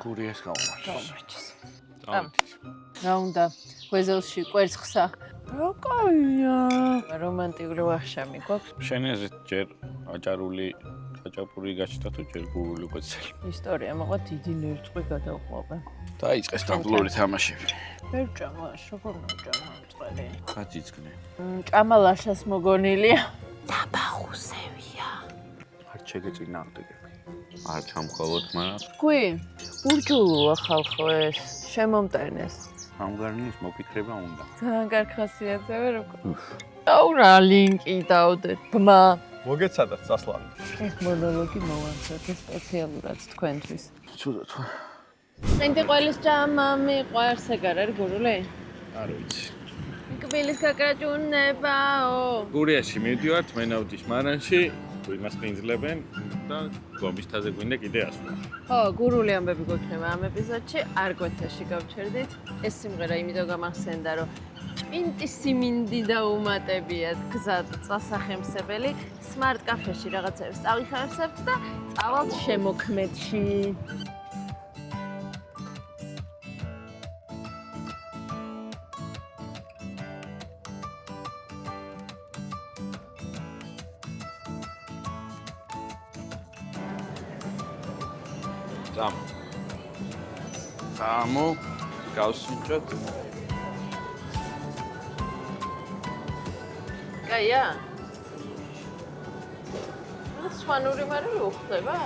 გურიას გაუმარჯოს. დავით. რა უნდა? გვეზელში კვერცხსა. რა კაია. რომანტიკული ვახშამი გვაქვს. შენ ეს ჯერ აჭარული საჭაპური გაჩნდა თუ ჯერ გურული კვეცელი? ისტორია მოყვა დიდი ნერწყვი გადავყვავე. დაიწყეს დაბლური თამაშები. ვერ ჭამა, როგორ მოჭამა წყალი. გაძიძგნე. ჭამა ლაშას მოგონილია. დაბახუსევია. არ შეგეწინააღმდეგები. არ ჩამხოლოდ მაგრამ თქვი, ურჯულოა ხალხო ეს, შემომტენეს. ამ გარნის მოფიქრება უნდა. ძალიან კარგი ხასიათზე როგორ. აუ რა ლინკი დავდეთ. ბმა. მოგეცადათ სასლანი. ეს მონოლოგი მოვანცოთ სპეციალურად თქვენთვის. ცუდად. ენდი ყველის ჭამა მიყვარს ეგარ არის გურული? არ ვიცი. კბილის კაკრაჭუნებაო. გურიაში მივდივართ მენავდის მარანში, იმას პინძლებენ და გომისთაზე გვინდა კიდე ასვლა. ხო, გურული ამბები გვექნება ამ ეპიზოდში, არგვეთაში გავჩერდით. ეს სიმღერა იმიტომ გამახსენდა, რომ ჭინტი siminდი დაუმატებიათ გზად წასახემსებელი, Smart Cafe-ში რაღაცებს წავიხარებთ და წავალთ შემოქმედში. Samo გავსინჯოთ. კაია. სვანური მარი უხდება?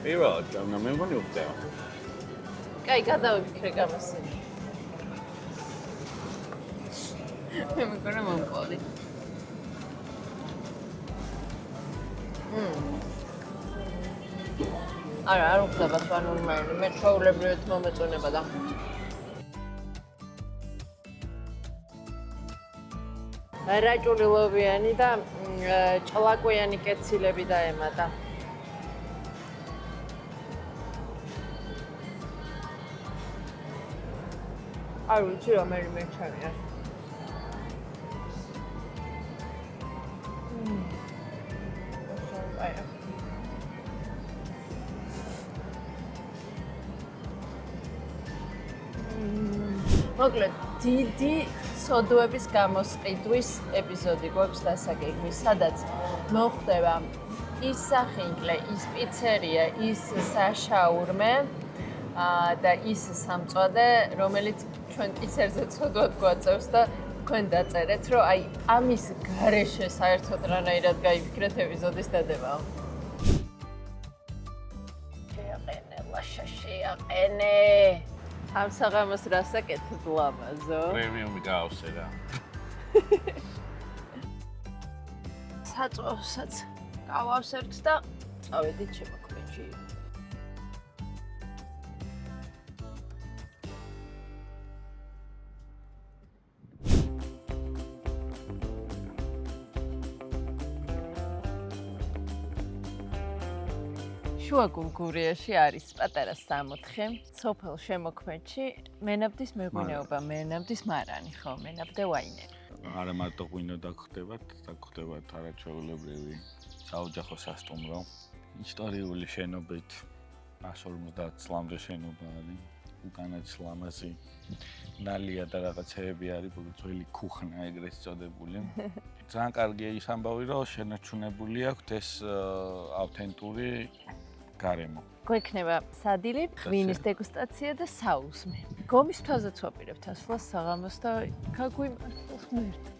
პირველად ჭამნა მე მგონი უხდება. კაი, გადავიფიქრე გამასი. მე მგონი მომყოლი. არა, არ უხდება სვანური მარი, მე ჩვეულებრივად მომეწონება და რაჭული ლობიანი და ჭლაკვიანი კეცილები დაემატა. არ ვიცი რომელი მეჩვენია. მოკლედ, დიდი სოდოების გამოსყიდვის ეპიზოდი გვაქვს დასაგეგმის, სადაც მოხდება ის სახინკლე, ის პიცერია, ის საშაურმე და ის სამწვადე, რომელიც ჩვენ პიცერზე ცოდვად გვაწევს და თქვენ დაწერეთ, რომ აი ამის გარეშე საერთოდ რანაირად გაიფიქრეთ ეპიზოდის დადებაო. შეაყენე, ლაშა შეაყენე. ამ საღამოს რას აკეთებ ლამაზო? პრემიუმი გავსე რა. საწვავსაც გავავსებთ და წავედით შემოქმედში. შუაგულგურიაში არის პატარა სამოთხე, სოფელ შემოქმედში მენავდის მეღვინეობა, მენავდის მარანი, ხო, მენავდე ვაინები. არა მარტო ღვინო დაგხვდებათ არაჩვეულებრივი საოჯახო სასტუმრო. ისტორიული შენობით 150 წლამდე შენობა არის. უკანაც ლამაზი ნალია და რაღაცეები არის, ძველი ქუხნა ეგრეთ წოდებული. ძალიან კარგია ის ამბავი, რომ შენარჩუნებული აქვს ეს ავთენტური გარემო. გვექნება სადილი, ღვინის დეგუსტაცია და საუზმე. გომის თვაზეც ვაპირებთ ასვლას საღამოს და გაგვიმართოს ღმერთი.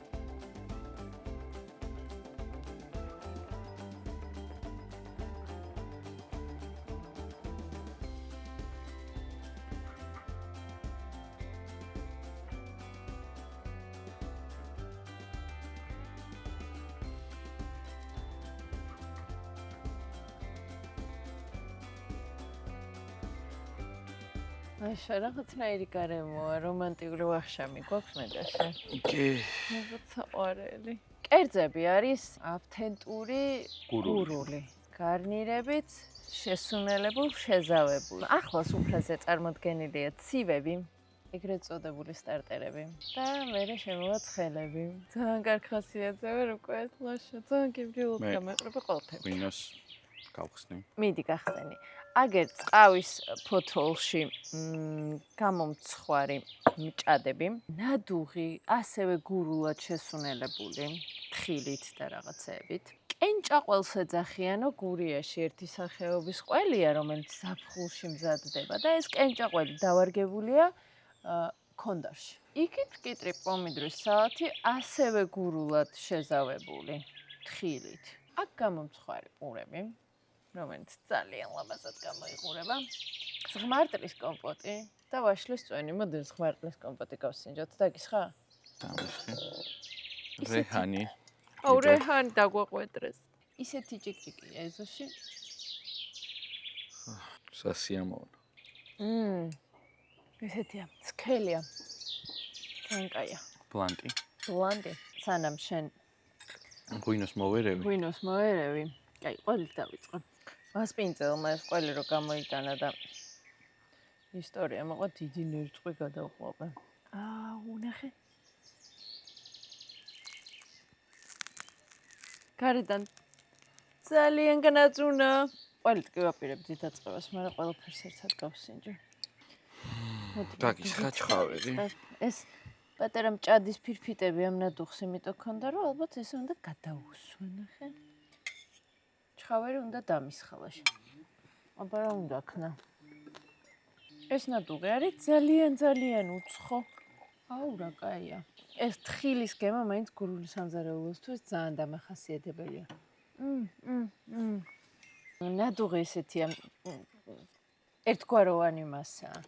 აი, რაღაცნაირი გარემოა, რომანტიკული ვახშამი გვაქვს მეტასე. კი. რაღაცა ყვარელი. კერძები არის ავთენტური გურული. გარნირებით შესუნელებულ, შეზავებულ. ახლას უფრაზე წარმოდგენილია ცივები, ეგრეთ წოდებული სტარტერები და მერე შემოვა ცხელები. ძალიან კარგი ხასიათზე ვარ უკვე ლაშა, ძალიან გემრიელად გამეყრება ყველაფერი. ღვინოს გავხსნი. მიდი გახსენი. აგერ წყავის ფოთოლში გამომცხვარი მჭადები, ნადუღი, ასევე გურულად შესუნელებული, თხილით და რაღაცეებით. კენჭაყველს ეძახიანო გურიაში ერთი სახეობის ყველია, რომელიც ზაფხულში მზადდება და ეს კენჭაყველი დავარგებულია ქონდარში. იქით კიტრი პომიდრის სალათი ასევე გურულად შეზავებული, თხილით. აქ გამომცხვარი პურები, რომელიც ძალიან ლამაზად გამოიყურება. ღმარტლის კომპოტი და ვაშლის წვენი. მოდი ღმარტლის კომპოტი გავსინჯოთ. დაგისხა? დავისხე. რეჰანი. აუ რეჰანი დაგვაყვეტრეს. ისეთი ჭიკჭიკია ეზოში. სასიამოვნო. ისეთია, სქელია. კანკაია. ბლანტი. ბლანტი. სანამ შენ ღვინოს მოვერევი. ღვინოს მოერევი. აი, ყველით დავიწყო. მასპინძელმა ეს ყველი რო გამოიტანა და ისტორია მოყვა დიდი ნერწყვი გადავყვავე. უნახე. გარედან ძალიან განაწუნა. ყველით კი ვაპირებ დიდაწყებას, მაგრამ ყველაფერს ერთად გავსინჯე. დაგისხა ჩხავერი. ეს პატარა მჭადის ფირფიტები ამ ნადუხს იმიტომ ქონდა, რომ ალბათ ეს უნდა გადაუსვე, ნახე. ჩხავერი უნდა დამისხალაშ. აბა რა უნდა ქნა? ეს ნადუღი არის ძალიან უცხო. აუ რა კაია. ეს თხილის გემა მაინც გურული სამზარეულოსთვის ძალიან დამახასიათებელია. ნადუღი ესეთია ერთგვაროვანი მასაა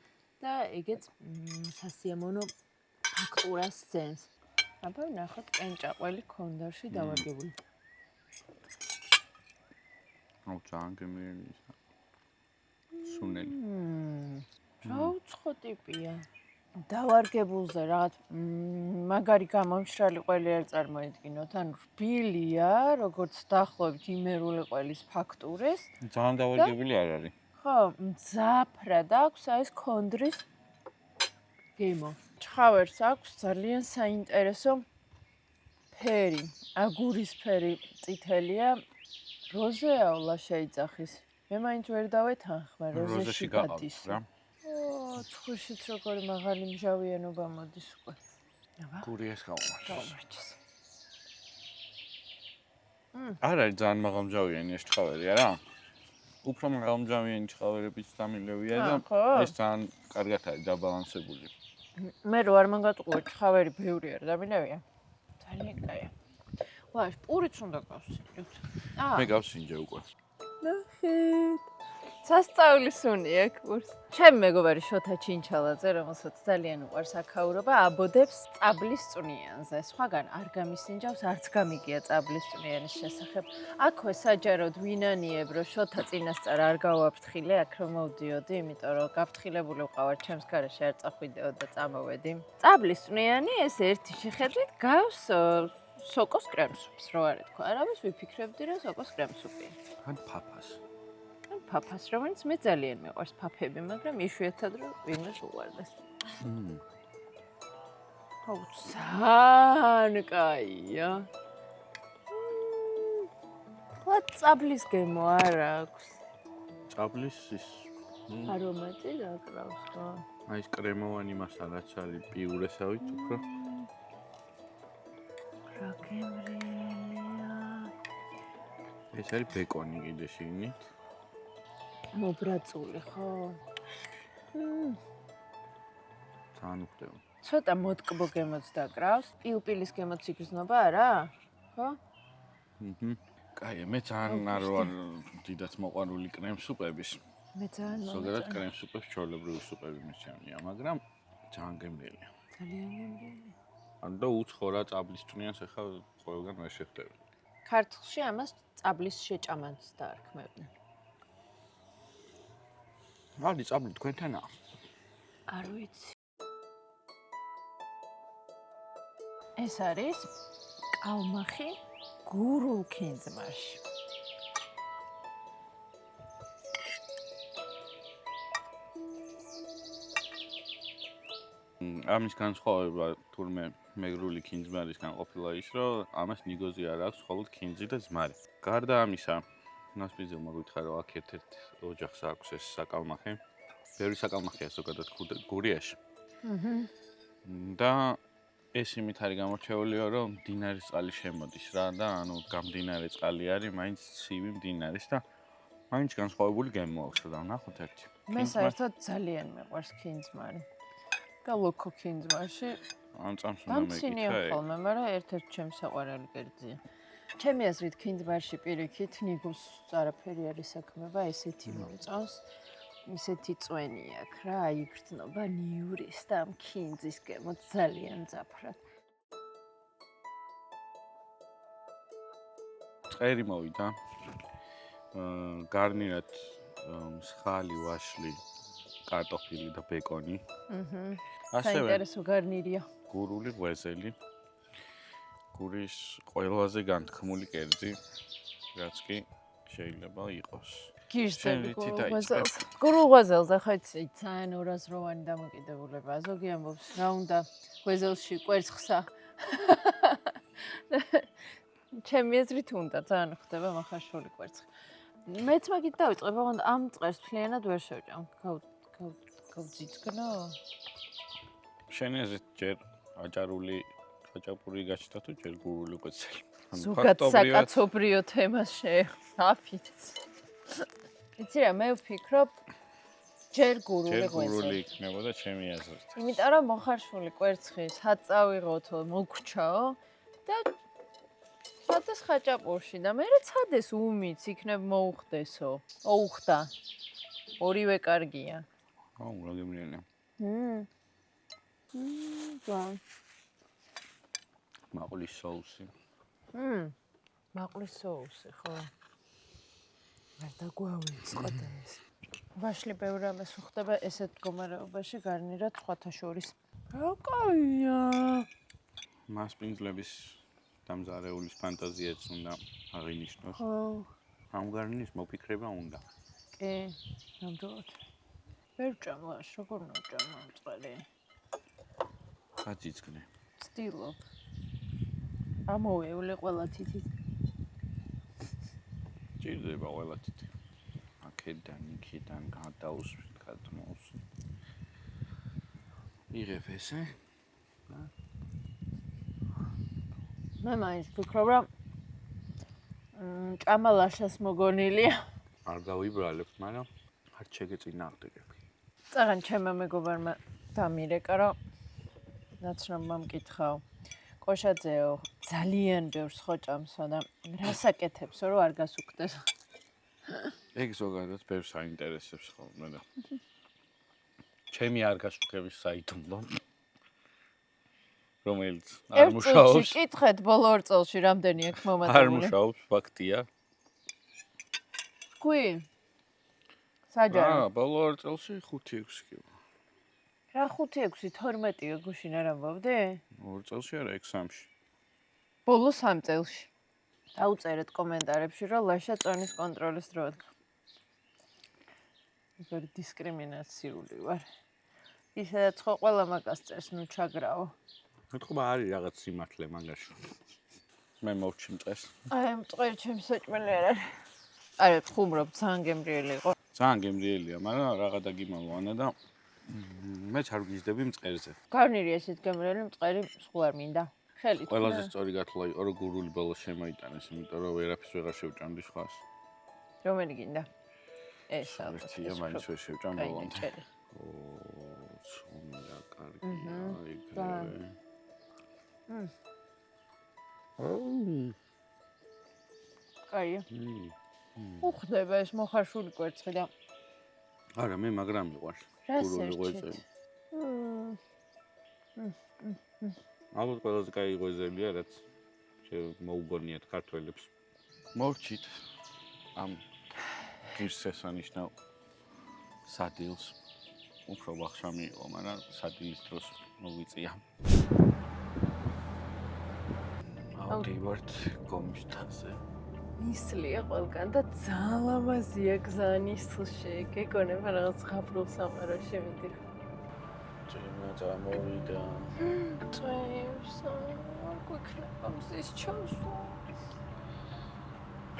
და ეგეც სასიამოვნო ფაქტურას ძენს. აბა ნახოთ კენჭაყველი ქონდარში დავარგებული. აუ ძალიან გემრიელია. სუნელი. რა უცხო ტიპია. დავარგებულზე რაღაც მაგარი გამომშრალი ყველი არ წარმოედგინოთ, ანუ რბილია, როგორც დაახლოებით იმერული ყველის ფაქტურის. ძალიან დავარგებული არ არის. ხო, მძაფრად აქვს ეს ქონდრის გემო. ჩხავერს აქვს ძალიან საინტერესო ფერი, აგურის ფერი წითელია, როზეაულა შეიძახის. მე მაინც ვერ დავეთანხმე, როზეში გადის რა. ცხვირშიც როგორი მაღალი მჟავიანობა მოდის უკვე. გურიას გავუმარჩეს. არ არის ძალიან მაღალმჟავიანი ეს ჩხავერი, არა? უფრო მაღალმჟავიანი ჩხავერებიც დამილევია და ეს ძალიან კარგად არის დაბალანსებული. მე რო არ მაგატყუე ჩხავერი ბევრი არ დამილევია. ძალიან კაია. ვაშ, პურიც უნდა გავსინჯოთ. მე გავსინჯე უკვე. ნახეთ. სასწაულის უნი აქ პურს. ჩემი მეგობარი შოთა ჩინჩალაძე, რომელსაც ძალიან უყვარს აქაურობა, აბოდებს წაბლის წვნიანზე. სხვაგან არ გამისინჯავს, არც გამიგია წაბლის წვნიანის შესახებ. აქვე საჯაროდ ვინანიებ, რომ შოთა წინასწარ არ გავაფრთხილე, აქ რომ მოვდიოდი, იმიტომ რომ გაფრთხილებული ვყავარ, ჩემს გარეშე არ წახვიდეო და წამოვედი. წაბლის წვნიანი ეს ერთი შეხედვით გავს სოკოს კრემსუპს, რო არ ეთქვა. არავის ვიფიქრებდი, რომ სოკოს კრემსუპია. ან ფაფას. ფაფას, რომელიც მე ძალიან მიყვარს ფაფები, მაგრამ იშვიათად რომ ვინმეს უყვარდეს. აუ, ძალიან კაია. ხო, წაბლის გემო არ აქვს. წაბლის ის არომატი გაკრავს, ხო? აი ეს კრემოვანი მასა რაც არის პიურესავით უფრო. რა გემრიელია. ეს არის ბეკონი კიდე შიგნით. მობრაწული, ხო? ძალიან უხდება. ცოტა მოტკბო გემოც დაკრავს. პილპილის გემოც იგრძნობა, არა? ხო? კაი, მე ძალიან არ ვარ დიდად მოყვარული კრემსუპების. მე ძალიან ზოგადად კრემსუპებს ჩვეულებრივი სუპები მეჩვენია, მაგრამ ძალიან გემრიელია. ძალიან გემრიელი. ანუ და უცხო რა წაბლის წვნიანს ახლა ყველგან ვერ შეხვდები. ქართლში ამას წაბლის შეჭამანს დაარქმევდნენ. არის წაბლი თქვენთანაა? არ ვიცი. ეს არის კალმახი გურულ ქინძმაში. ამის განსხვავება თურმე მეგრული ქინძმარისგან ყოფილა ის, რომ ამას ნიგოზი არ აქვს, მხოლოდ ქინძი და ზმარი. გარდა ამისა, ნასპიზელმა გითხრა რომ აქ ერთ-ერთ ოჯახს აქვს ეს საკალმახი. ბევრი საკალმახია ზოგადად გურიაში. და ეს იმით არის გამორჩეულიო, რომ მდინარის წყალი შემოდის რა და ანუ გამდინარე წყალი არის, მაინც ცივი მდინარის და მაინც განსხვავებული გემო აქვს და ნახოთ ერთი. მე საერთოდ ძალიან მიყვარს ქინძმარი. და ლოკო ქინძმარში ან წამს უნდა მეკითხა. დამცინია ხოლმე, მაგრამ ერთ-ერთი ჩემი საყვარელი კერძია. ჩემი აზრით ქინძმარში პირიქით ნიგოს არაფერი არ ისაქმება, ესეთი მომწონს. ისეთი წვენი აქვს რა, აი გრძნობა ნიურის და ქინძის გემო ძალიან მძაფრად. წერი მოვიდა. გარნირად მსხალი, ვაშლი, კარტოფილი და ბეკონი. საინტერესო გარნირია. გურული ღვეზელი. გურის ყველაზე განთქმული კერძი, რაც კი შეიძლება იყოს. გირჩები გურულ ღვეზელზე ხო იცი, ძალიან ორაზროვანი დამოკიდებულება. ზოგი ამბობს, რა უნდა ღვეზელში კვერცხსა. ჩემი აზრით უნდა, ძალიან ხდება מחარშული კვერცხი. მეც მაგით დავიწყებ, მაგრამ ამ წეს მთლიანად ვერ შევჭამ. გავძიძგნო? შენი აზრით ჯერ აჭარული ხაჭაპური გაჩნდა თუ ჯერ გურული კვერცხი? ზოგად საკაცობრიო თემას შეაფით. იცი რა, მე ვფიქრობ ჯერ გურული ღვეზელი. ჯერ გურული იქნებოდა ჩემი აზრით. იმიტომ რომ მოხარშული კვერცხი საწავიღოთო, მოგჩაო და ჩადეს ხაჭაპურში და მე ცადეს უმიც იქნებ მოუხდესო. ოუხდა. ორივე კარგია. აუ, რა გემრიელია. მაყულის соуსი. მაყულის соуსი, ხო. არ დაგვავიწყოთ ეს. ვაშლი ბევრ ამას უხდება ესეთ მდგომარეობაში გარნირად სხვათა შორის. რა კაია. მასპინძლების დამზარეულის ფანტაზიაც უნდა აღინიშნოს. ხო. ამ გარნირის მოფიქრება უნდა. კი, ნამდვილად. ვერ ჭამლაშ, როგორ ნოჭამა მწყერი. გაძიძგნე. ცდილობ. ამოვევლე ყველა თითით. ჭირდება ყველა თითი. აქედან, იქიდან გადაუსვით, გადმოვსვით. იღებ ესე. მე მაინც ვფიქრობ, რომ ჭამალაშას მოგონილია. არ გავიბრალებ, მაგრამ არ შეგეწინააღმდეგები. წაღან ჩემმა მეგობარმა დამირეკა, რომ ნაცნობმა მკითხაო. კოშაძეო, ძალიან ბევრს ხო ჭამსო და რას აკეთებსო, რომ არ გასუქდეს? ეგ ზოგადად ბევრს აინტერესებს ხოლმე და ჩემი არ გასუქების საიდუმლო რომელიც არ მუშაობს. ერთ წელში კითხეთ ბოლო 2 წელში რამდენი აქვს მომატებული? არ მუშაობს, ფაქტია. თქვი? საჯარო. ბოლო 2 წელში 5-6 კი. რა 5-6, 12-ია გუშინ არ ამბობდი? 2 წელში არა, 6-3-ში. ბოლო 3 წელში. დაუწერეთ კომენტარებში, რომ ლაშა წონის კონტროლის დრო ადგა. ეგრე დისკრიმინაციული ვარ. ისედაც ხო ყველა მაგას წერს, ნუ ჩაგრავო. მეთქობა არის რაღაც სიმართლე მაგაში. მე მოვჩი მწყეს. აი, მწყერი ჩემი საჭმელი არ არის. არა, ხუმრობ, ძალიან გემრიელი იყო. ძალიან გემრიელია, მაგრამ რაღა დაგიმალვანა და მეც არ ვგიზდები მწყერზე. გარნირი ესეთ გემრიელი მწყერი სხვა არ მინდა. ხელით. ყველაზე სწორი გათვლა იყო, რომ გურული ბოლოს შემოიტანეს, იმიტომ რომ ვერაფერს ვეღარ შევჭამდი სხვას. რომელი გინდა? ეს ალბათ. ერთია მაინც ვერ შევჭამ ბოლომდე. კაი, ცუნდა კარგია, ეგრევე. კაია. უხდება ეს მოხარშული კვერცხი და არა, მე მაგრამ მიყვარს. გურული ღვეზელი. ალბათ ყველაზე კაი ღვეზელია, რაც მოუგონიათ ქართველებს. მოვჩით ამ ღირს შესანიშნავ სადილს. უფრო ვახშამი იყო, მაგრამ სადილის დროს მოვიწია. ავდივართ გომშთაზე. ნისლია ყველგან და ძალიან ლამაზია გზანისლში. გეკონება რაღაც ღაბრულ სამყაროში მიდიხარ. ჭემა წამოვიდა. წვევს, არ გვიქნება მზის ჩამსვა.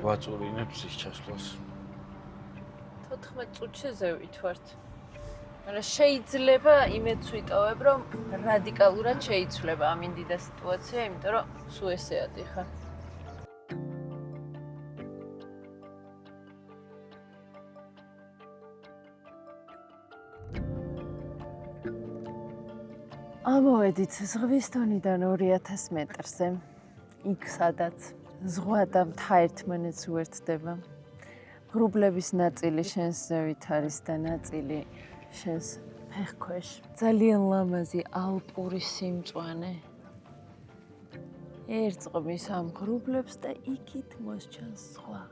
ვაწურინებ ზის ჩასვლას. 14 წუთში ზევით ვართ. მაგრამ შეიძლება იმეც ვიტოვებ, რომ რადიკალურად შეიცვლება ამინდიდა სიტუაცია, იმიტომ რომ სულ ესე ადიხარ. ამოვედით ზღვის დონიდან 2000 მეტრზე. იქ სადაც ზღვა და მთა ერთმანეთს უერთდება. ღრუბლების ნაწილი შენს ზევით არის და ნაწილი შენს ფეხქვეშ. ძალიან ლამაზი ალპური სიმწვანე. ერწყმის ამ ღრუბლებს და იქით მოსჩანს ზღვა.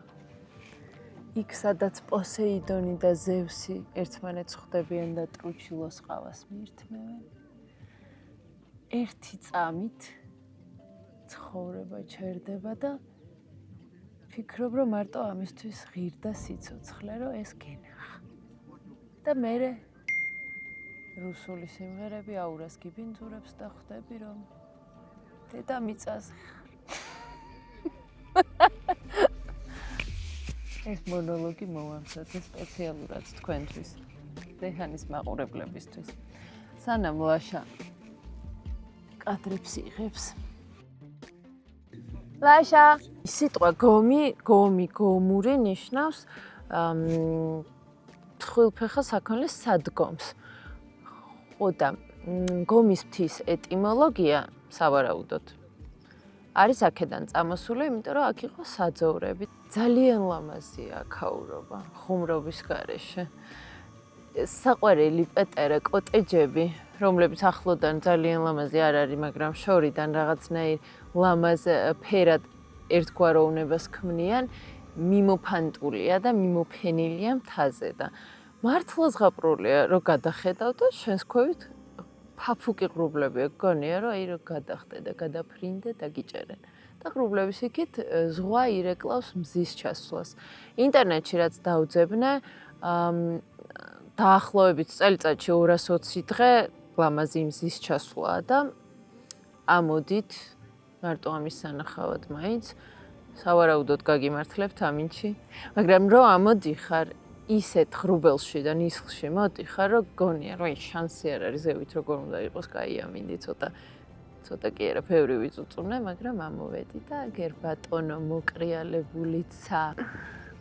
იქ სადაც პოსეიდონი და ზევსი ერთმანეთს ხვდებიან და ტრუჩილოს ყავას მიირთმევენ. ერთი წამით ცხოვრება ჩერდება და ფიქრობ, რომ მარტო ამისთვის ღირდა სიცოცხლე, რომ ეს გენახა. და მერე რუსული სიმღერები აურას გიბინძურებს და ხვდები, რომ დედამიწაზე ხარ. ეს მონოლოგი მოვამზადე სპეციალურად თქვენთვის, დეჰანის მაყურებლებისთვის. სანამ ლაშა კადრებს იღებს. ლაშა, სიტყვა გომური ნიშნავს თხვილფეხა საქონლის სადგომს. ხო და გომის მთის ეტიმოლოგია სავარაუდოდ არის აქედან წამოსული, იმიტომ რომ აქ იყო საძოვრები. ძალიან ლამაზია აქაურობა, ხუმრობის გარეშე. საყვარელი პეტერე კოტეჯები, რომლებიც ახლოდან ძალიან ლამაზი არ არის, მაგრამ შორიდან რაღაცნაირ ლამაზ ფერად ერთგვაროვნებას ქმნიან, მიმოფანტულია და მიმოფენილია მთაზე და მართლა ზღაპრულია, რომ გადახედავ და შენს ქვევით ფაფუკი ღრუბლები გონია, რომ აი რომ გადახდე და გადაფრინდე და გიჭერენ. და ღრუბლების იქით ზღვა ირეკლავს მზის ჩასვლას. ინტერნეტში რაც დავძებნე, დაახლოებით წელიწადში 220 დღე ლამაზი მზის ჩასვლაა და ამოდით მარტო ამის სანახავად მაინც სავარაუდოდ გაგიმართლებთ ამინჩი, მაგრამ რო ამოდიხარ ისეთ ღრუბელში და ნისლში მოდიხარ, რომ გონია, რომ შანსი არ არის ზევით როგორ უნდა იყოს კაი ამინდი, ცოტა კი არა ბევრი ვიწუწუნე, მაგრამ ამოვედი და აგერ ბატონო მოკრიალებულიცა.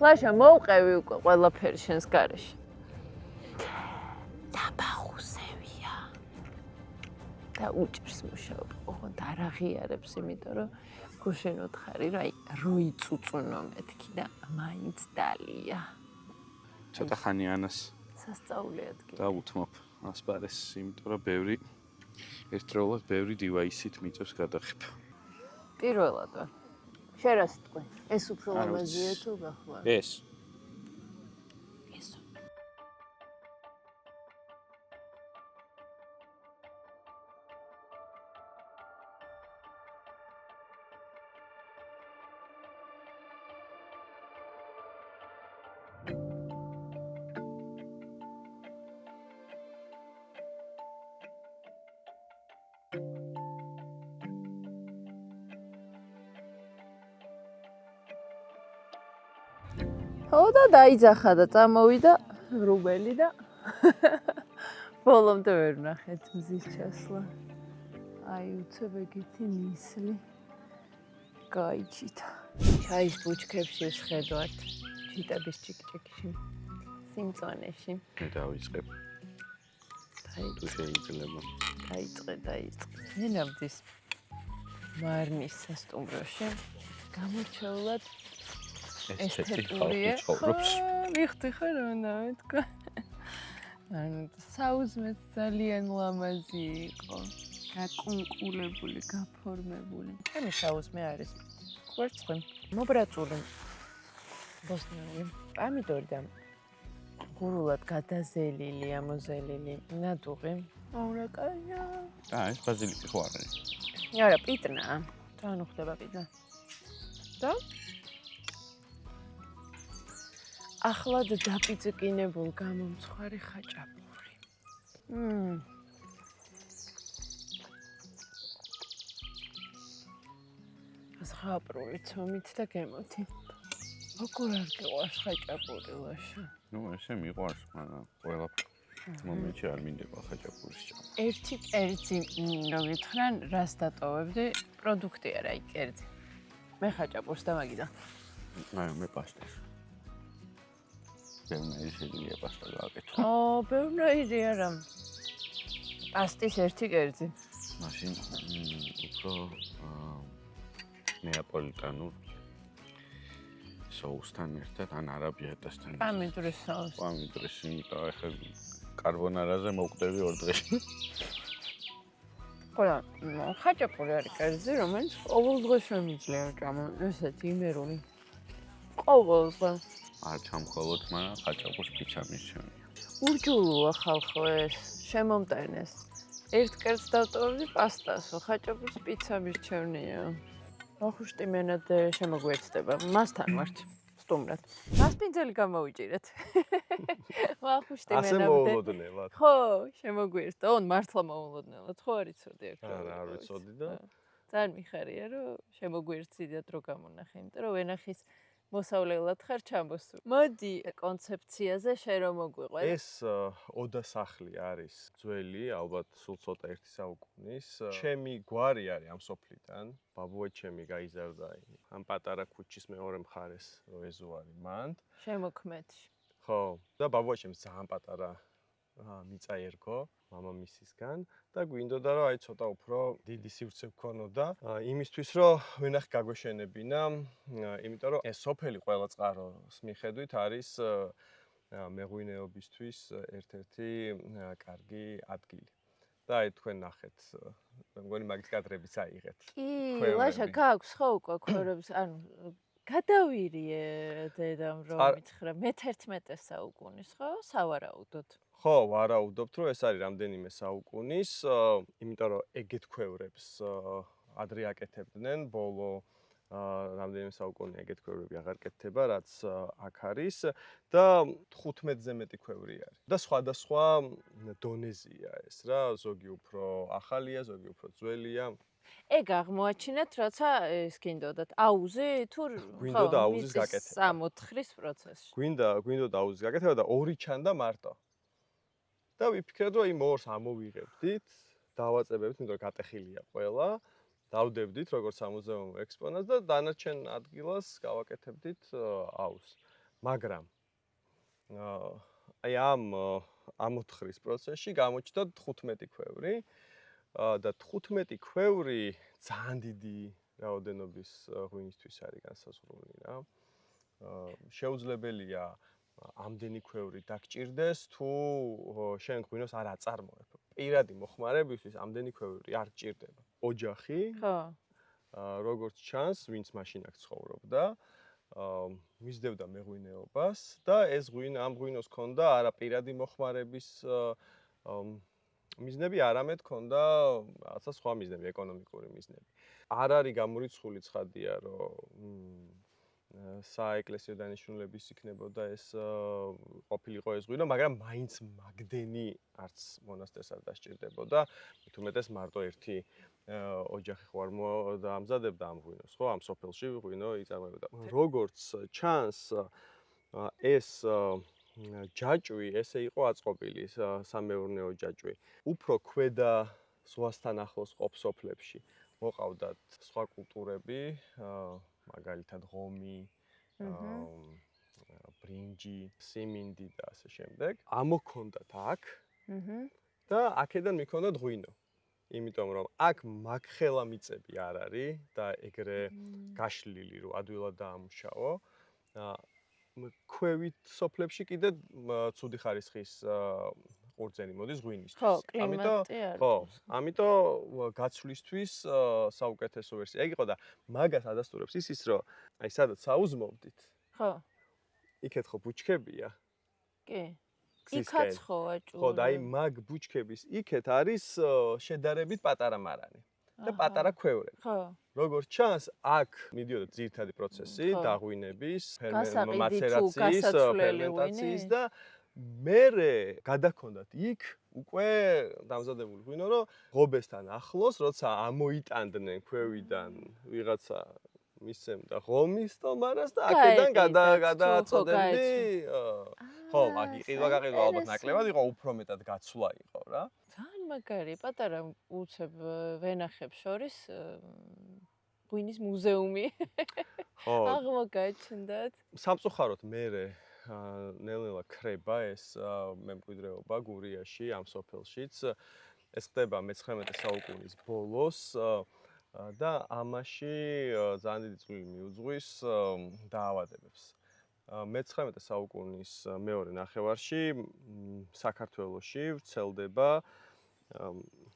ლაშა მოვყევი უკვე ყველაფერი შენს გარეშე. დაბაღუსევია. და უჭირს მუშაობა, ოღონდ არ აღიარებს, იმიტომ რომ გუშინ უთხარი, რომ აი რო იწუწუნო მეთქი და მაინც დალია. ცოტა ხანი ანას სასწაული ადგილი. დავუთმობ ასპარეს, იმიტომ რომ ერთდროულად ბევრი დივაისით მიწევს გადახება. პირველად ვარ. შენ რა სიტყვი? ეს უფრო ლამაზია თუ გახლა? ეს ხო და დაიძახა და წამოვიდა ღრუბელი და ბოლომდე ვერ ვნახეთ მზის ჩასვლა. აი უცებ ეგეთი ნისლი გაიჩიტა. ჩაის ბუჩქებში ვსხედავთ ჩიტების ჭიკჭიკში, სიმწვანეში. მე დავიწყებ. თუ შეიძლება. დაიწყე. ნინავდის მარნის სასტუმროში გამორჩეულად ესთეტურია. მიხდი ხარ უნდა მეთქვა. ანუ საუზმეც ძალიან ლამაზი იყო. გაკუნკულებული, გაფორმებული. ჩემი საუზმე არის კვერცხი, მობრაწული, ბოსნიური, პამიდორი და გურულად გადაზელილი, ამოზელილი ნადუღი. აურაკაია. და ეს ბაზილიკი ხო არ არის? არა, პიტნა. თან უხდება პიტნა. და ახლად დაპიწკინებულ გამომცხვარი ხაჭაპური. ზღაპრული ცომით და გემოთი. როგორ არ გიყვარს ხაჭაპური ლაშა? ნუ ესე მიყვარს, მაგრამ ყველა მომენტში არ მინდება ხაჭაპურის ჭამა. ერთი კერძი რო გითხრან, რას დატოვებდი? პროდუქტი არა, აი კერძი. მე ხაჭაპურს და მაგიდა. აი მე პასტას. ბევრი შეიძლება პასტა გააკეთო. ბევრი არა. პასტის ერთი კერძი. მაშინ უფრო ნეაპოლიტანურ соусთან ერთად ან არაბიატასთან. პამიდრის соус. პამიდრის, იმიტომ ახლა კარბონარაზე მოვკვდები 2 დღეში. ხოლო ხაჭაპური არის კერძი, რომელიც ყოველ დღე შემიძლია ჭამა, ესეთი იმერული. ყოველ დღე. არ ჩამხოლოდ, მაგრამ ხაჭაპურს პიცა მისჩენია. ურჯულოა ხალხო ეს, შემომტენეს. ერთ კერძს დავტოვებდი პასტასო, ხაჭაპურს პიცა მისჩენია. ვახუშტი მენად შემოგვეცდება, მასთან ვართ. სტუმრად. მას პინძელი გამოვიჭირეთ. ვახუშტი მენად. ასე მოულოდნელად. ხო, შემოგვიერთდა. ონ მართლა მოულოდნელად, ხო არ იცოდი არა, არ ვიცოდი და ძალიან მიხარია, რომ შემოგვიერთდით რო გამონახე, იმიტომ რომ ვენახის მოსავლელად ხარ ჩამოსული. მოდი კონცეფციაზე შენ რომ მოგვიყვე. ეს ოდა სახლი არის ძველი, ალბათ სულ ცოტა ერთი საუკუნის. ჩემი გვარი არის ამ სოფლიდან. ბაბუა ჩემი გაიზარდა ამ პატარა ქუჩის მეორე მხარეს, რო ეზოარი მანდ. შემოქმედში. ხო, და ბაბუა ჩემს ძალიან პატარა მიწა ერგო მამამისისგან და გვინდოდა რომ აი ცოტა უფრო დიდი სივრცე გქონოდა იმისთვის რომ ვენახი გაგვეშენებინა, იმიტომ რომ ეს სოფელი ყველა წყაროს მიხედვით არის მეღვინეობისთვის ერთ-ერთი კარგი ადგილი. და აი თქვენ ნახეთ, მე მგონი მაგის კადრებიც აიღეთ. კი, ლაშა გაქვს ხო უკვე ქვევრების, ანუ გადავირიე დედამ რომ მითხრა მე-11 საუკუნის ხო, სავარაუდოდ. ხო, ვარაუდობთ, რომ ეს არის რამდენიმე საუკუნის, იმიტომ რომ ეგეთ ქვევრებს ადრე აკეთებდნენ, ბოლო რამდენიმე საუკუნე ეგეთ ქვევრები აღარ კეთდება, რაც აქ არის და 15-ზე მეტი ქვევრი არის. და სხვადასხვა დონეზია ეს რა, ზოგი უფრო ახალია, ზოგი უფრო ძველია. ეგ აღმოაჩინეთ, როცა ეს გინდოდათ აუზი თუ გვინდოდა აუზის გაკეთება. სამოთხრის პროცესში. გვინდოდა აუზის გაკეთება და 2 ჩანდა მარტო. და ვიფიქრეთ, რომ იმ 2-ს ამოვიღებდით, დავაწებებთ, იმიტომ რომ გატეხილია ყველა. დავდებდით როგორც სამუზეუმო ექსპონატს და დანარჩენ ადგილას გავაკეთებდით აუზს. მაგრამ აი ამ ამოთხრის პროცესში გამოჩნდა 15 ქვევრი და 15 ქვევრი ძალიან დიდი რაოდენობის ღვინისთვის არის განსაზღვრული რა. შეუძლებელია ამდენი ქვევრი დაგჭირდეს თუ შენ ღვინოს არ აწარმოებ. პირადი მოხმარებისთვის ამდენი ქვევრი არ გჭირდება. ოჯახი, ხო. როგორც ჩანს, ვინც მაშინ აქ ცხოვრობდა, მისდევდა მეღვინეობას და ეს ამ ღვინოს ჰქონდა არა პირადი მოხმარების მიზნები, არამედ ჰქონდა რაღაცა სხვა მიზნები, ეკონომიკური მიზნები. არ არის გამორიცხული ცხადია, რომ საეკლესიო დანიშნულების იქნებოდა ეს ყოფილიყო ეს ღვინო, მაგრამ მაინც მაგდენი არც მონასტერს არ დასჭირდებოდა. მით უმეტეს მარტო ერთი ოჯახი ხო არ ამზადებდა ამ ღვინოს, ხო, ამ სოფელში ღვინო იწარმოებდა. როგორც ჩანს, ეს ჯაჭვი ესე იყო აწყობილი, სამეურნეო ჯაჭვი. უფრო ქვედა ზღვასთან ახლოს ყოფ სოფლებში მოყავდათ სხვა კულტურები, მაგალითად ღომი, ბრინჯი, სიმინდი და ასე შემდეგ. ამოქონდათ აქ და აქედან მიქონდათ ღვინო. იმიტომ რომ აქ მაგხელა მიწები არ არის და ეგრე გაშლილი რომ ადვილად დაამუშავო. ქვევით სოფლებში კიდე ცუდი ხარისხის ყურძენი მოდის ღვინისთვის. ხო, კლიმატი არის. ხო, ამიტომ გაცვლისთვის საუკეთესო ვერსია. ეგ იყო და მაგას ადასტურებს ის რომ აი სადაც საუზმოვდით. ხო. იქეთ ხო ბუჩქებია? კი. იქაც ხო აჭური. ხო, და აი მაგ ბუჩქების იქეთ არის შედარებით პატარა მარანი და პატარა ქვევრები. ხო. როგორც ჩანს, აქ მიდიოდა ძირითადი პროცესი დაღვინების, მაცერაციის, ფერმენტაციის და მერე გადაქონდათ იქ უკვე დამზადებული ღვინო, რომ ღობესთან ახლოს, როცა ამოიტანდნენ ქვევიდან ვიღაცა მისცემდა ღომის სტომარას და აქედან გადააწოდებდი. ხო, მაგ იყიდვა ალბათ ნაკლებად იყო, უფრო მეტად გაცვლა იყო რა. ძალიან მაგარი, პატარა უცებ ვენახებს შორის ღვინის მუზეუმი. ხო. აღმოგაჩნდათ. სამწუხაროდ მე ნელ-ნელა ქრება ეს მემკვიდრეობა გურიაში, ამ სოფელშიც. ეს ხდება მე-19 საუკუნის ბოლოს და ამაში ძალიან დიდი წვლილი მიუძღვის დაავადებებს. მე-19 საუკუნის მეორე ნახევარში საქართველოში ვრცელდება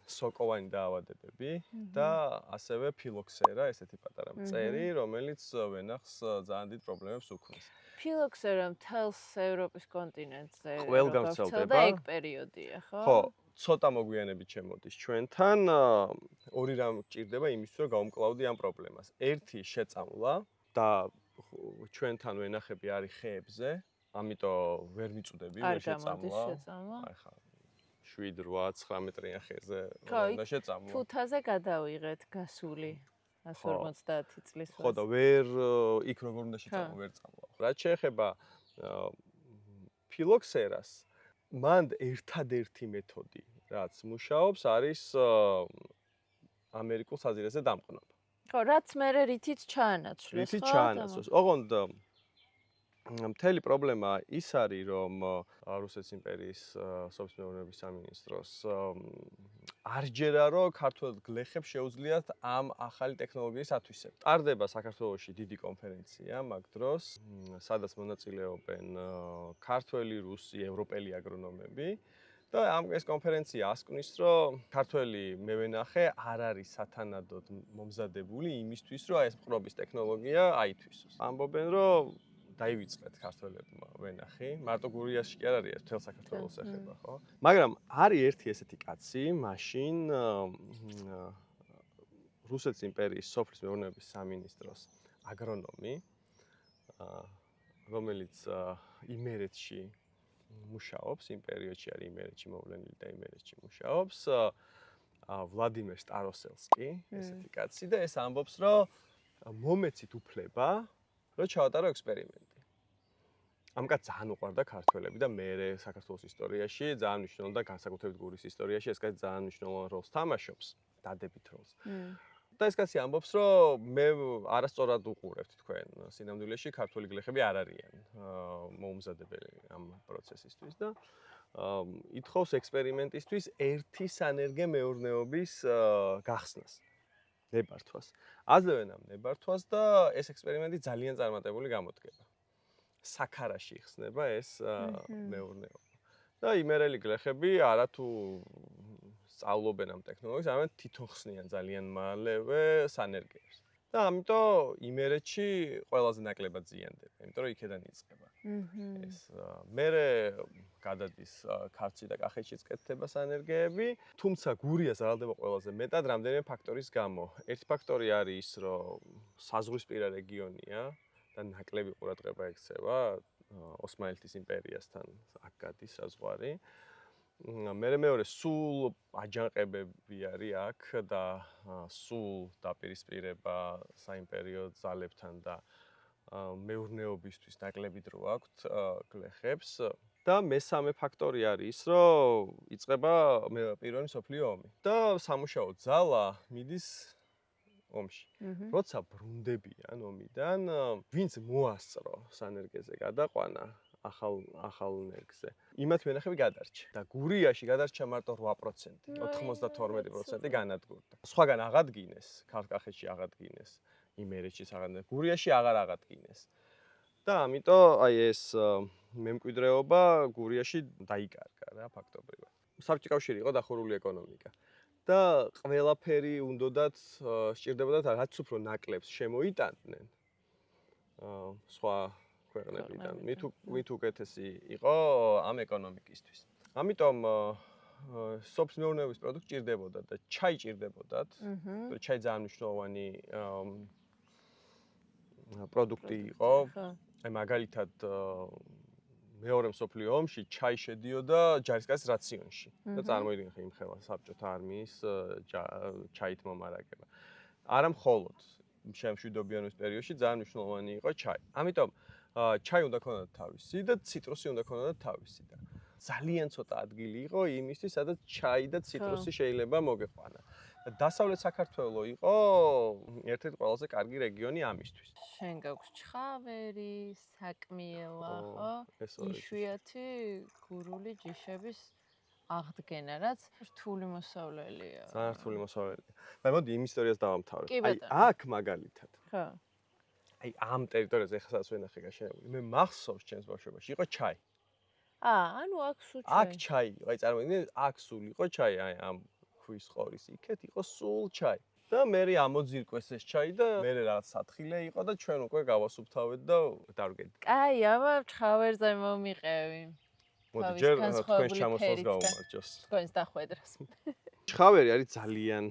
სოკოვანი დაავადებები და ასევე ფილოქსერა, ესეთი პატარა მწერი, რომელიც ვენახს ძალიან დიდ პრობლემებს უქმნის. ფილოქსერა მთელს ევროპის კონტინენტზე ყველგან ვრცელდება. ეგ პერიოდია, ხო? ხო, ცოტა მოგვიანებით შემოდის ჩვენთან. ორი რამ გჭირდება იმისთვის, რომ გავუმკლავდი ამ პრობლემას. ერთი შეწამლა და ჩვენთან ვენახები არის ხეებზე, ამიტომ ვერ მიწუდები მე შეწამლა. აი ხა 7-8-9 მეტრიან ხეზე უნდა შეწამლა. თუთაზე გადავიღეთ გასული 150 წლის. ხო და ვერ იქ როგორ უნდა შეწამო, ვერ წამლა. რაც შეეხება ფილოქსერას, მან ერთადერთი მეთოდი, რაც მუშაობს, არის ამერიკულ საზირეზე დამყნობა. ხო, რაც მე რითიც ჩაანაცვლეს, ხო? რითიც ჩაანაცვლეს. ოღონდ მთელი პრობლემა ის არის, რომ რუსეთის იმპერიის სოფლის მეურნეობის სამინისტროს არჯერა რომ ქართულ გლეხებს შეუძლიათ ამ ახალი ტექნოლოგიის ათვისება. ტარდება საქართველოში დიდი კონფერენცია მაგ დროს, სადაც მონაწილეობენ ქართველი, რუსი, ევროპელი აგრონომები. და ეს კონფერენცია ასკვნის, რომ ქართველი მევენახე არ არის სათანადოდ მომზადებული იმისთვის, რომ ეს მყრობის ტექნოლოგია აითვისოს. ამბობენ, რომ დაივიწყეთ ქართველებმა ვენახი, მარტო გურიაში კი არ არის, მთელ საქართველოს ეხება, ხო? მაგრამ არის ერთი ესეთი კაცი, მაშინ რუსეთის იმპერიის სოფლის მეურნეობის სამინისტროს აგრონომი, რომელიც იმერეთში მუშაობს, იმ პერიოდში არის იმერეთში მოვლენილი და იმერეთში მუშაობს, ვლადიმერ სტაროსელსკი, ესეთი კაცი და ეს ამბობს, რომ მომეცით უფლება, რომ ჩავატარო ექსპერიმენტი. ამ კაცს ძალიან უყვარდა ქართველები და მე საქართველოს ისტორიაში ძალიან მნიშვნელოვანი და განსაკუთრებით გურის ისტორიაში ეს კაცი ძალიან მნიშვნელოვან როლს თამაშობს, დადებით როლს. და ეს კაცი ამბობს, რომ მე არასწორად უყურებთ თქვენ სინამდვილეში ქართველი გლეხები არ არიან მოუმზადებელი ამ პროცესისთვის და ითხოვს ექსპერიმენტისთვის ერთი სანერგე მეურნეობის გახსნას, ნებართვას. აძლევენ ამ ნებართვას და ეს ექსპერიმენტი ძალიან წარმატებული გამოდგება. საქარაში იხსნება ეს მეურნეობა. და იმერელი გლეხები არათუ სწავლობენ ამ ტექნოლოგიას, არამედ თვითონ ხსნიან ძალიან მალევე სანერგეებს. და ამიტომ იმერეთში ყველაზე ნაკლებად ზიანდება, იმიტომ რომ იქედან იწყება. ეს მერე გადადის ქართლში და კახეთშიც კეთდება სანერგეები, თუმცა გურია ზრალდება ყველაზე მეტად რამდენიმე ფაქტორის გამო. ერთი ფაქტორი არის ის, რომ საზღვრისპირა რეგიონია და ნაკლები ყურადღება ექცევა ოსმალეთის იმპერიასთან აქ გადის საზღვარი. მეორე სულ აჯანყებები არის აქ და სულ დაპირისპირება საიმპერიო ძალებთან და მეურნეობისთვის ნაკლები დრო აქვთ გლეხებს და მესამე ფაქტორი არის ის, რომ იწყება პირველი მსოფლიო ომი და სამუშაო ძალა მიდის ომში. როცა ბრუნდებიან ომიდან, ვინც მოასწრო სანერგეზე გადაყვანა ახალ ნერგზე. იმათ ვენახები გადარჩა და გურიაში გადარჩა მარტო 8%, 92% განადგურდა. სხვაგან აღადგინეს, ქართლ-კახეთში აღადგინეს, იმერეთშიც აღადგინეს, გურიაში აღარ აღადგინეს. და ამიტომ აი ეს მემკვიდრეობა გურიაში დაიკარგა რა ფაქტობრივად. საბჭოთა კავშირი იყო დახურული ეკონომიკა. და ყველაფერი უნდათ სჭირდებოდათ რაც უფრო ნაკლებს შემოიტანდნენ სხვა ქვეყნებიდან. მით უკეთესი იყო ამ ეკონომიკისთვის. ამიტომ სოფლის მეურნეობის პროდუქტი ჭირდებოდა და ჩაი ჭირდებოდათ. ჩაი ძალიან მნიშვნელოვანი პროდუქტი იყო. აი მაგალითად მეორე მსოფლიო ომში ჩაი შედიოდა ჯარისკაცის რაციონში და წარმოიდგინე იმ ხელა საბჭოთა არმიის ჩაით მომარაგება. არა მხოლოდ შემშვიდობიანობის პერიოდში ძალიან მნიშვნელოვანი იყო ჩაი. ამიტომ ჩაი უნდა ქონოდა თავისი და ციტრუსი უნდა ქონოდა თავისი და ძალიან ცოტა ადგილი იყო იმისთვის, სადაც ჩაი და ციტრუსი შეიძლება მოგეყვანა. დასავლეთ საქართველო იყო ერთ-ერთი ყველაზე კარგი რეგიონი ამისთვის. შენ გაქვს ჩხავერი, საკმიელა, ხო? იშვიათი გურული ჯიშების აღდგენა, რაც რთული მოსავლელია. ძალიან რთული მოსავლელია. და მოდი იმ ისტორიას დავამთავრებ. აქ მაგალითად. ხო. აი ამ ტერიტორიაზე ხასაც ვენახე გაშენებული. მე მახსოვს ჩემს ბავშვობაში იყო ჩაი. ანუ აქ სულ ჩაი. აქ ჩაი, აი წარმოიდგინე, აქ სულ იყო ჩაი, აი ამ ქვის ყორის იქეთ იყო სულ ჩაი. და მე ამოძირკვეს ეს ჩაი და მე რაღაც სათხილე იყო და ჩვენ უკვე გავასუფთავეთ და დავგედი. კაი, აბა ჩხავერზე მომიყევი. მოდი ჯერ თქვენ ჩამოსვლას გავუმარჯოს. თქვენს დახვედრას. ჩხავერი არის ძალიან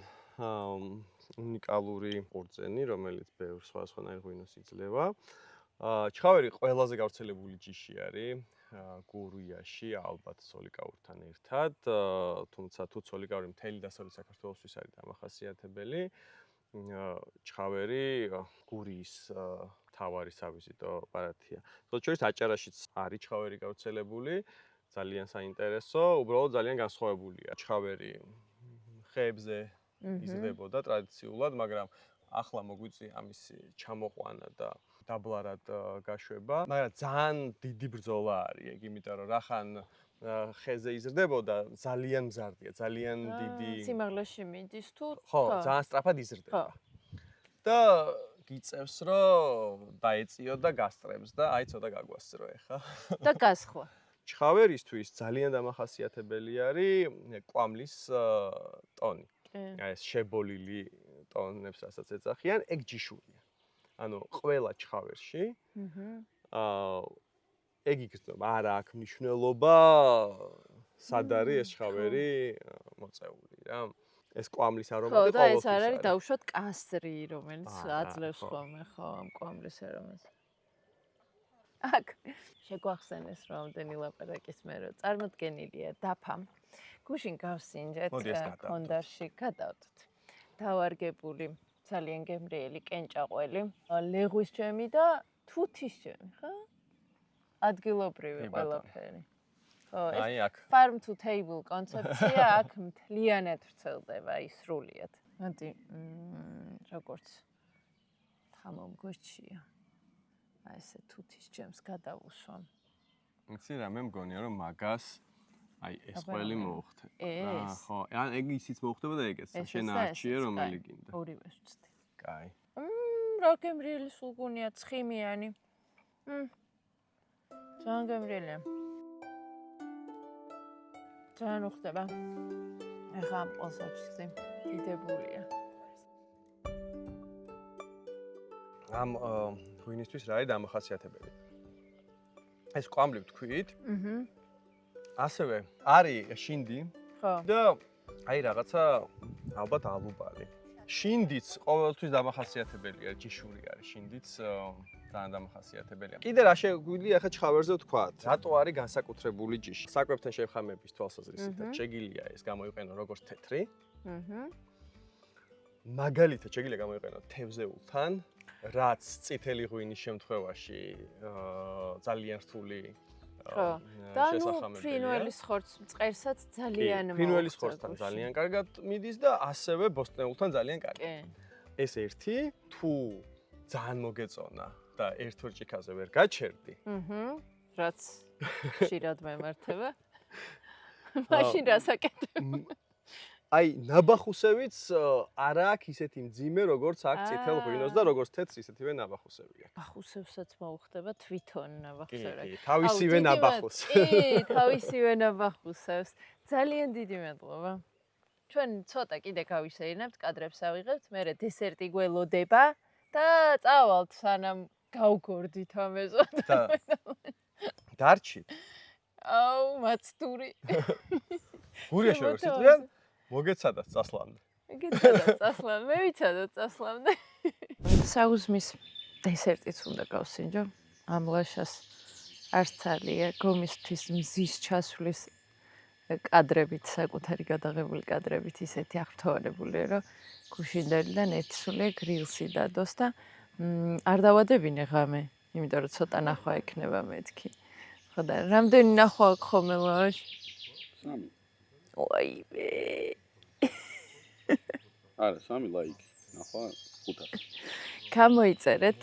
უნიკალური ყურძენი, რომელიც ბევრ სხვადასხვანაირ ღვინოს იძლევა. ჩხავერი ყველაზე გავრცელებული ჯიში არის გურიაში, ალბათ სოლიკაურთან ერთად, თუმცა თუ სოლიკაური მთელი დასავლეთ საქართველოსთვის არის დამახასიათებელი. ჩხავერი გურიის მთავარი სავიზიტო პარათია. თუმცა შორის აჭარაშიც არის ჩხავერი გავრცელებული, ძალიან საინტერესო, უბრალოდ ძალიან განსხვავებულია. ჩხავერი ხეებზე იზრდებოდა ტრადიციულად, მაგრამ ახლა მოგვიწია ამისი ჩამოყვანა და დაბლარად გაშვება, მაგრამ ძალიან დიდი ბრძოლა არის ეგ, იმიტომ რომ რახან ხეზე იზრდებოდა, ძალიან მზარდია, ძალიან დიდი სიმაღლეში მიდის თუ ხო, ძალიან სწრაფად იზრდება. და გიწევს რომ დაეწიო და გასწრებს და აი ცოტა გაგვასწრო ეხა. და გასხვა. ჩხავერისთვის ძალიან დამახასიათებელი არის კვამლის ტონი. აი ეს შებოლილი ტონებს რასაც ეძახიან, ეგ ჯიშურია. ანუ ყველა ჩხავერში ეგ იგრძნობა, არა აქვს მნიშვნელობა სად არის ეს ჩხავერი მოწეული რა. ეს კვამლის არომატი ყოველთვის არის. ხო, და ეს არ არის დაუშვათ კასრი, რომელიც აძლევს ხოლმე ხო ამ კვამლის არომატს. აქ შეგვახსენეს რამდენი ლაპარაკის მე რომ წარმოდგენილია დაფა. გუშინ გავსინჯეთ კონდარში გადავდოთ. დავარგებული ძალიან გემრიელი კენჭაყველი, ლეღვის ჯემი და თუთის ჯემი, ხო? ადგილობრივი ყველაფერი. ხო, აი აქ farm to table კონცეფცია აქ მთლიანად ვრცელდება ის სრულიად. მოდი, როგორც თამომგვეჩია. აი ესე თუთის ჯემს გადავუსვამ. იცი რა, მე მგონია რომ მაგას აი ეს ყველი მოუხდე. ხო, ან ეგ ისიც მოუხდება და ეგეც. შენ არჩიე რომელი გინდა. ორივეს ვწდი. კაი. რა გემრიელი სულგუნია, ცხიმიანი. ძალიან გემრიელია. ძალიან უხდება. ეხა ამ ყოლსაც ვწდი. დიდებულია. ამ ღვინისთვის რა არის დამახასიათებელი? ეს კვამლი ვთქვით. ასევე არის შინდი. ხო. და აი რაღაცა ალბათ ალუბალი. შინდიც ყოველთვის დამახასიათებელია, ჯიშური არის შინდიც ძალიან დამახასიათებელია. კიდე რა შეგვიძლია ახლა ჩხავერზე ვთქვათ? რატო არის განსაკუთრებული ჯიში? საკვებთან შეხამების თვალსაზრისით შეგიძლია ეს გამოიყენო როგორც თეთრი. მაგალითად შეგიძლია გამოიყენო თევზეულთან, რაც წითელი ღვინის შემთხვევაში ძალიან რთული ხო. და ნუ ფრინველის ხორცს მწყერსაც ძალიან მოუწევს. ფრინველის ხორცთან ძალიან კარგად მიდის და ასევე ბოსტნეულთან ძალიან კარგად. ეს ერთი თუ ძალიან მოგეწონა და ერთ-ორ ჭიქაზე ვერ გაჩერდი. რაც ხშირად მემართება. მაშინ რასაკეთებ? აი, ნაბახუსევიც არ აქვს ისეთი მძიმე, როგორც აქვს წითელ ღვინოს და როგორც თეთრ ისეთივე ნაბახუსევია. ნაბახუსევსაც მოუხდება თვითონ ნაბახუსევი. კი, თავისივე ნაბახუს. კი, თავისივე ნაბახუსევს. ძალიან დიდი მადლობა. ჩვენ ცოტა კიდე გავისეირნებთ, კადრებს ავიღებთ, მერე დესერტი გველოდება და წავალთ სანამ გავგორდით ამ ეზოდო. დარჩით. აუ, მაცდური. გურიაში ვერ სიტყვიან? მოგეცადათ წასვლამდე. მოგეცადათ წასვლამდე. მე ვიცადოთ წასვლამდე. საუზმის დესერტიც უნდა გავსინჯო. ამ ლაშას არც ალია გომისთვის მზის ჩასვლის კადრებით, საკუთარი გადაღებული კადრებით ისეთი აღფრთოვანებულია, რომ გუშინდელიდან ერთი სული გრილსი დადოს და არ დავადებინე ღამე, იმიტომ რომ ცოტა ნახვა ექნება მეთქი. ხო და რამდენი ნახვა აქვს ხოლმე ლაშ? 3. ოიმე. არა, 3 ლაიკი. ნახვა 500. გამოიწერეთ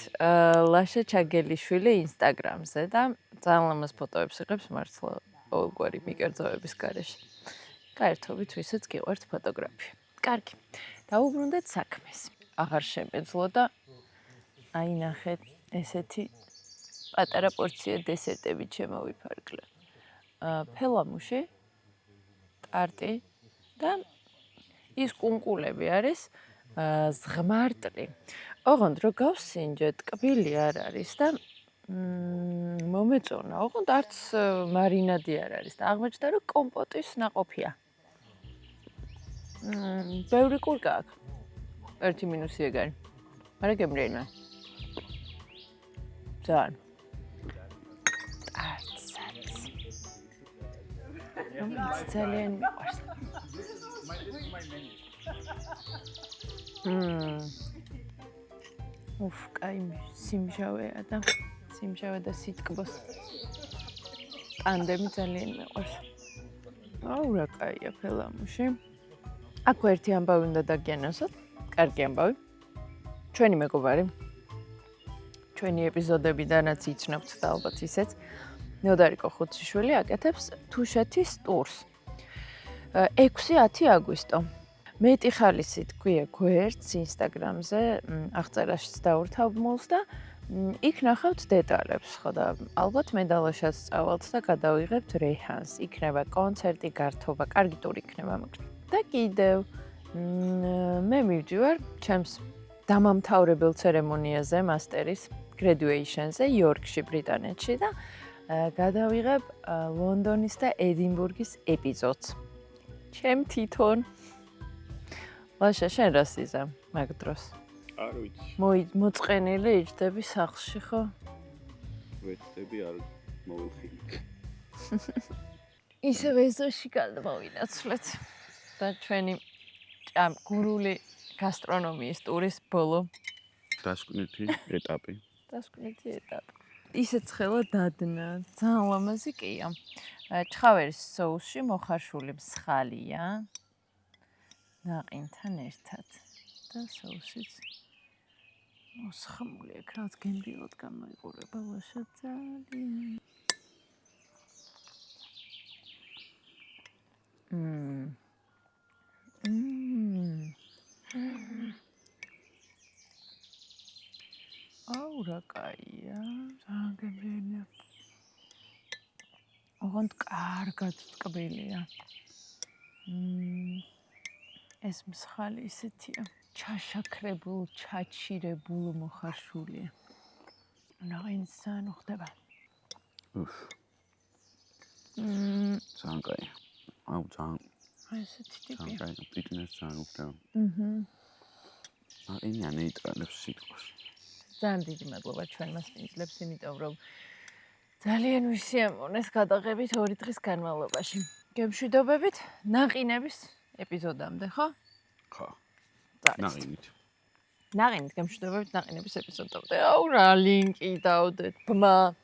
ლაშა ჩაგელიშვილი ინსტაგრამზე და ძალიან ლამაზ ფოტოებს იღებს მართლა ყოველგვარი მიკერძოების გარეშე. გაერთობით ვისაც გიყვართ ფოტოგრაფია. კარგი. დავუბრუნდეთ საქმეს. აღარ შემეძლო და აი ნახეთ ესეთი პატარა პორცია დესერტებით შემოვიფარგლე. ფელამუში, ტარტი და ის კუნკულები არის ზღმარტლი. ოღონდ რო გავსინჯე, ტკბილი არ არის და მომეწონა, ოღონდ არც მარინადი არ არის და აღმოჩნდა რომ კომპოტის ნაყოფია. ბევრი კურკა აქვს. ერთი მინუსი ეგ არის. მაგრამ გემრიელია. ძალიან. ტარტსაც. ძალიან მიყვარს. უფ, კაი სიმჟავეა და სიმჟავე და სიტკბოს. ტანდემი ძალიან მიყვარს. აუ რა კაია ფელამუში. აქ ერთი ამბავი უნდა დაგიანოსოთ. კარგი ამბავი. ჩვენი მეგობარი. ჩვენი ეპიზოდებიდანაც იცნობთ და ალბათ ისეც. ნოდარიკო ხუციშვილი აკეთებს თუშეთის ტურს. 6-10 აგვისტო. მეტი ხალისით გვია გვერდს ინსტაგრამზე, აღწერაშიც დაურთავ მულს და იქ ნახავთ დეტალებს, ხო და ალბათ მე და ლაშაც წავალთ და გადავიღებთ რეჰანს. იქნება კონცერტი, გართობა, კარგი ტური იქნება მაგრამ. და კიდევ მე მივდივარ ჩემს დამამთავრებელ ცერემონიაზე, მასტერის graduation-ზე იორკში, ბრიტანეთში და გადავიღებ ლონდონის და ედინბურგის ეპიზოდს. ჩემ თვითონ ლაშა შენ რა სიზამ მაგ დროს? არ ვიცი. მოწყენილი იჯდები სახლში ხო? ვეცდები არ მოულხილ. ისევ ეზოში გადმოვინაცვლეთ და ჩვენი გურული გასტრონომიის ტურის ბოლო დასკვნითი ეტაპი. დასკვნითი ეტაპი. ისეც ხელა დადნა, ძალიან ლამაზი კია. ჩხავერის соуსში მოხარშული მსხალია. ნაყინთან ერთად და соусიც მოსხმული აქ რაც გემრიელად გამოიყურება ლაშა ძალიან. აუ რა კაია, ძალიან გემრიელია. ოღონდ კარგად ტკბილია. ეს მსხალი ისეთია, ჩაშაქრებულ, ჩაჩირებულ მოხარშულია. ნაინც ძალიან ხდება. უფ. ძალიან კაი. აუ ძალიან. აი ესეთი ტიპია. ძალიან კაი, პიტნეს ძალიან უხდება. აინია ნეიტრალებს სიტყვას. ძალიან დიდი მადლობა ჩვენ მასპინძლებს, იმიტომ რომ ძალიან ვისიამოვნეთ გადაღებით 2 დღის განმავლობაში. გემშვიდობებით ნაყინების ეპიზოდამდე, ხო? ხო. ნაყინით. ნაყინით გემშვიდობებით ნაყინების ეპიზოდამდე. აუ რა ლინკი დავდეთ, ბმა.